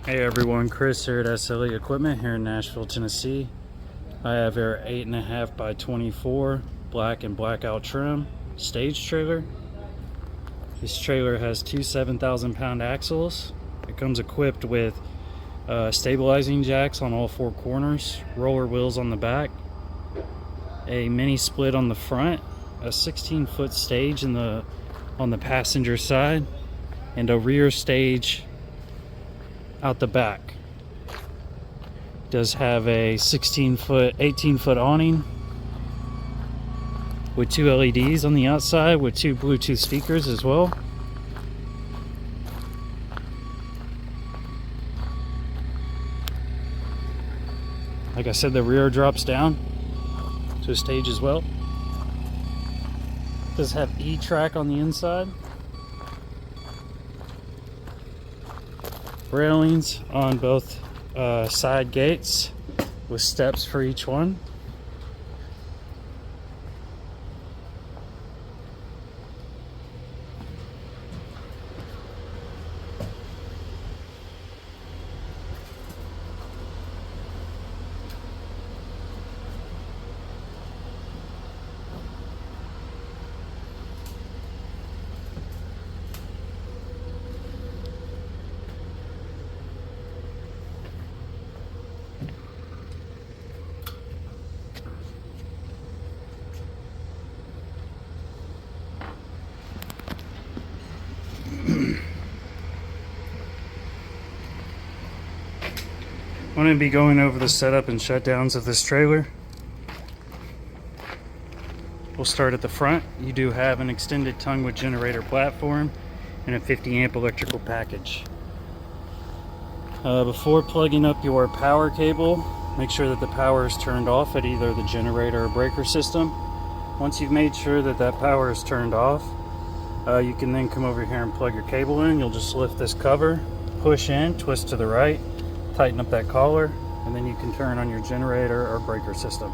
Hey everyone, Chris here at SLE Equipment here in Nashville, Tennessee. I have our 8.5 by 24 black and blackout trim stage trailer. This trailer has two 7,000-pound axles. It comes equipped with stabilizing jacks on all four corners, roller wheels on the back, a mini split on the front, a 16-foot stage on the passenger side, and a rear stage out the back. It does have a 18-foot awning with two LEDs on the outside with two Bluetooth speakers as well. Like I said, the rear drops down to a stage as well. It does have E-track on the inside. Railings on both side gates with steps for each one. I'm going to be going over the setup and shutdowns of this trailer. We'll start at the front. You do have an extended tongue with generator platform and a 50 amp electrical package. Before plugging up your power cable, make sure that the power is turned off at either the generator or breaker system. Once you've made sure that that power is turned off, you can then come over here and plug your cable in. You'll just lift this cover, push in, twist to the right, tighten up that collar, and then you can turn on your generator or breaker system.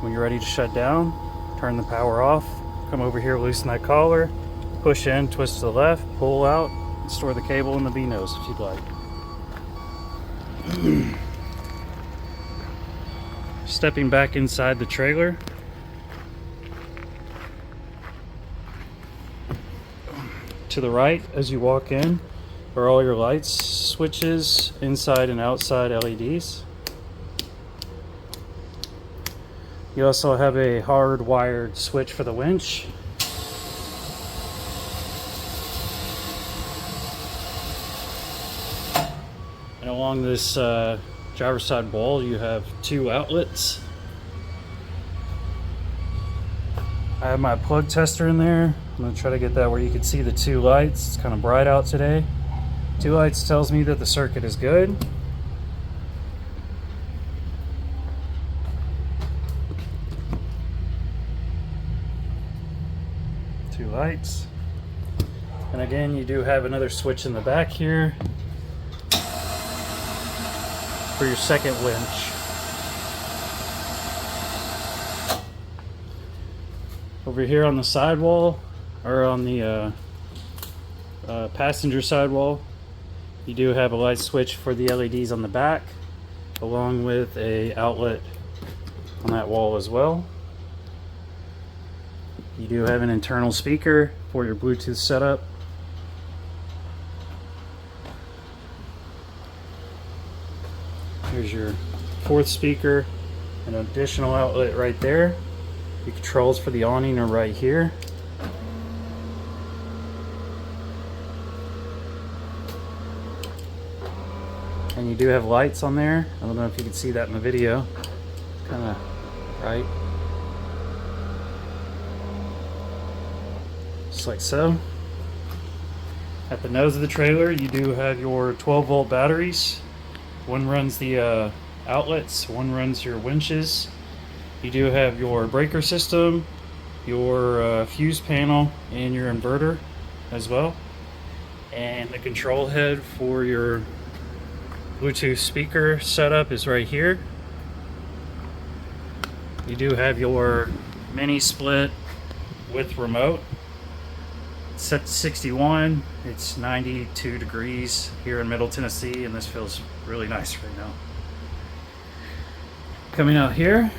When you're ready to shut down, turn the power off, come over here, loosen that collar, push in, twist to the left, pull out, and store the cable in the B-nose if you'd like. Stepping back inside the trailer, to the right as you walk in are all your lights, switches, inside and outside LEDs. You also have a hardwired switch for the winch. And along this driver's side wall you have two outlets. I have my plug tester in there. I'm going to try to get that where you can see the two lights. It's kind of bright out today. Two lights tells me that the circuit is good. Two lights. And again, you do have another switch in the back here for your second winch. Over here on the sidewall, or on the passenger sidewall, you do have a light switch for the LEDs on the back, along with a outlet on that wall as well. You do have an internal speaker for your Bluetooth setup. Here's your fourth speaker, an additional outlet right there. Your controls for the awning are right here. And you do have lights on there. I don't know if you can see that in the video. Kind of bright. Just like so. At the nose of the trailer, you do have your 12-volt batteries. One runs the outlets, one runs your winches. You do have your breaker system, your fuse panel, and your inverter as well. And the control head for your Bluetooth speaker setup is right here. You do have your mini split with remote. set to 61. It's 92 degrees here in Middle Tennessee, and this feels really nice right now. Coming out here,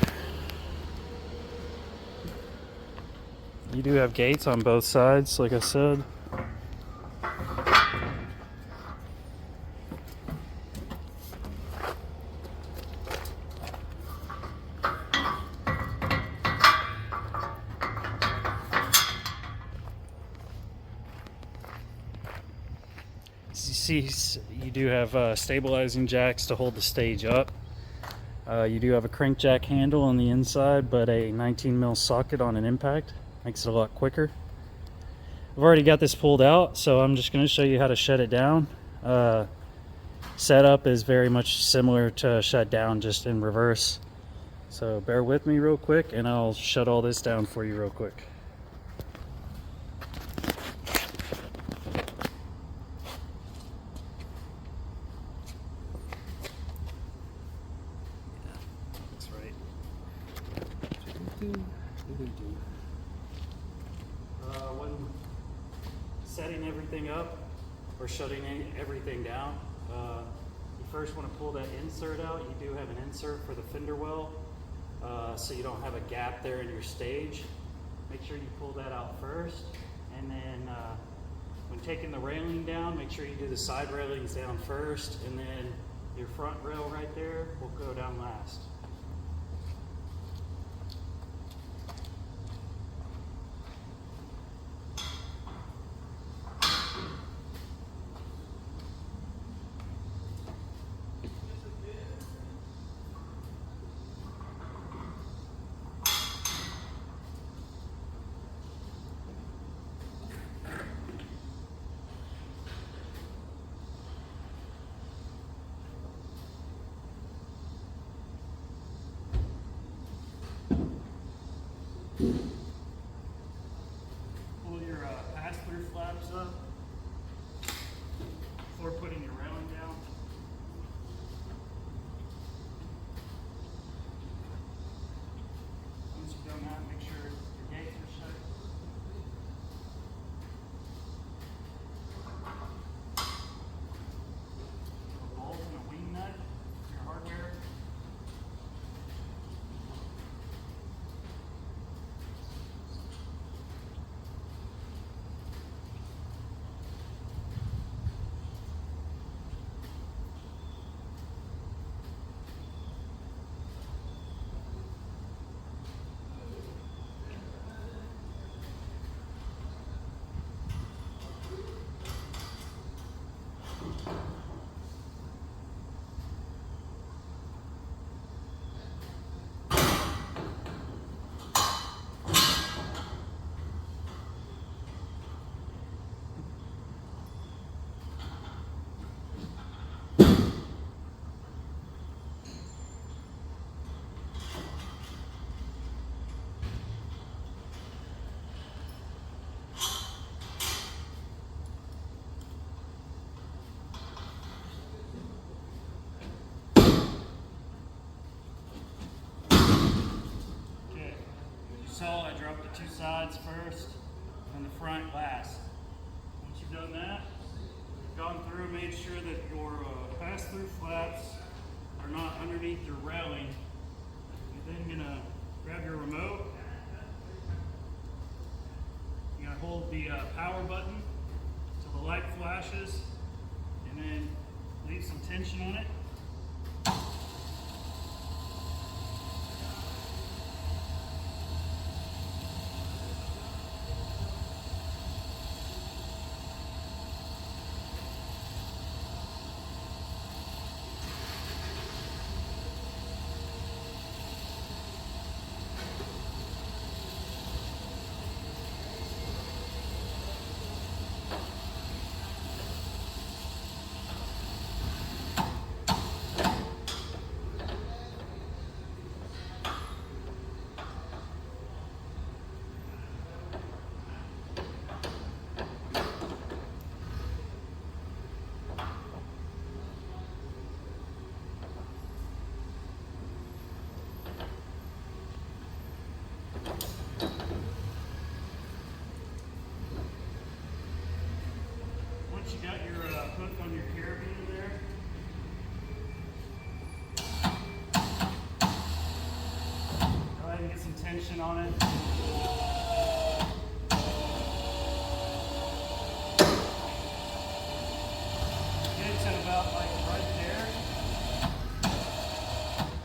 you do have gates on both sides, like I said. As you see, you do have stabilizing jacks to hold the stage up. You do have a crank jack handle on the inside, but a 19 mil socket on an impact makes it a lot quicker. I've already got this pulled out, so I'm just going to show you how to shut it down. Setup is very much similar to shut down, just in reverse. So bear with me real quick, and I'll shut all this down for you real quick. When setting everything up or shutting everything down, you first want to pull that insert out. You do have an insert for the fender well, so you don't have a gap there in your stage. Make sure you pull that out first, and then when taking the railing down, make sure you do the side railings down first, and then your front rail right there will go down last. Pull your pass-through flaps up before putting your railing down. Once you've done that, make sure your gates are shut. A bolt and a wing nut for your hardware. So I dropped the two sides first and the front last. Once you've done that, you've gone through and made sure that your pass-through flaps are not underneath your railing. You're then gonna grab your remote. You're gonna hold the power button till the light flashes, and then leave some tension on it. you got your hook on your carabiner there. Go ahead and get some tension on it. Get it to about like right there. You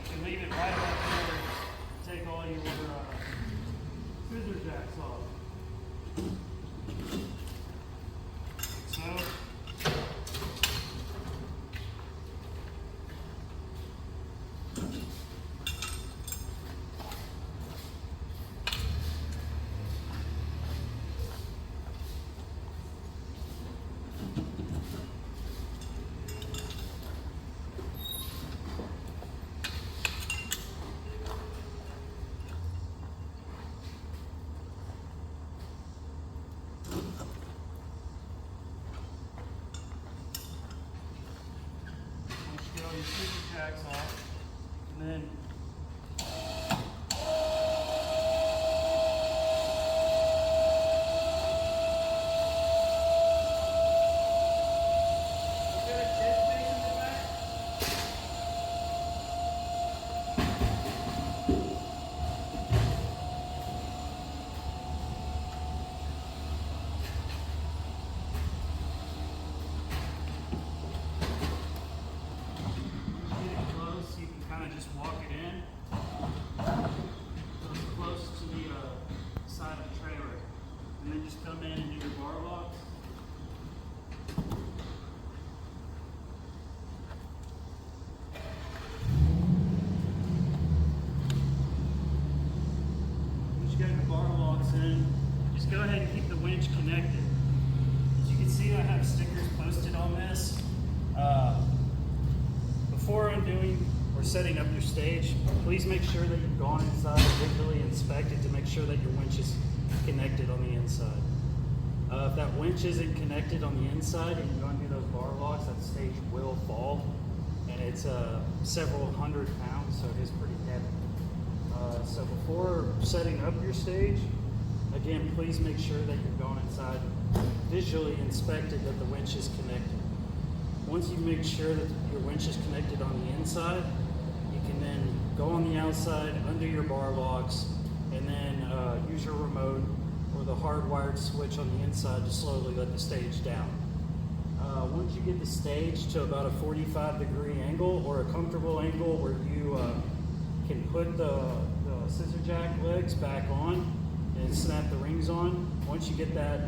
can leave it right about there. Take all your scissor jacks off. So. Your scissor jacks off, and then just walk it in so it's close to the side of the trailer, and then just come in and do your bar locks. Once you got your bar locks in, just go ahead and keep the winch connected. As you can see, I have stickers posted on this. Before undoing or setting up your stage, please make sure that you've gone inside and visually inspected to make sure that your winch is connected on the inside. If that winch isn't connected on the inside and you go and do those bar locks, that stage will fall, and it's several hundred pounds, so it is pretty heavy. So before setting up your stage, again, please make sure that you've gone inside, visually inspected that the winch is connected. Once you make sure that your winch is connected on the inside, you can then go on the outside, undo your bar locks, and then use your remote or the hardwired switch on the inside to slowly let the stage down. Once you get the stage to about a 45-degree angle or a comfortable angle where you can put the scissor jack legs back on and snap the rings on, once you get that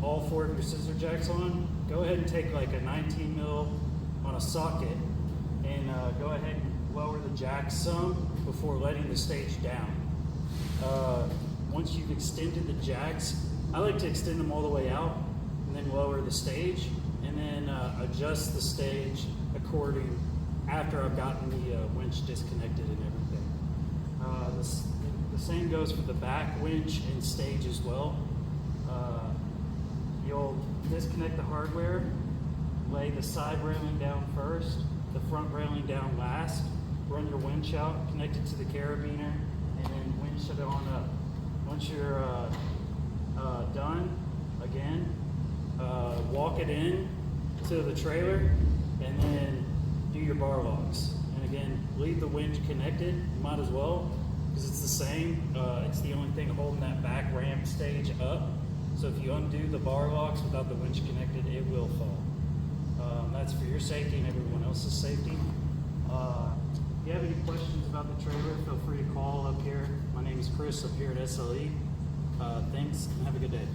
all four of your scissor jacks on, go ahead and take like a 19 mil on a socket and go ahead and lower the jacks some before letting the stage down. Once you've extended the jacks, I like to extend them all the way out and then lower the stage and then adjust the stage according after I've gotten the winch disconnected and everything. The same goes for the back winch and stage as well. You'll disconnect the hardware, lay the side railing down first, the front railing down last, run your winch out, connect it to the carabiner, and then winch it on up. Once you're done, again, walk it in to the trailer, and then do your bar locks. And again, leave the winch connected, you might as well, because it's the same. It's the only thing holding that back ramp stage up. So if you undo the bar locks without the winch connected, it will fall. That's for your safety and everyone else's safety. If you have any questions about the trailer, feel free to call up here. My name is Chris up here at SLE. Thanks, and have a good day.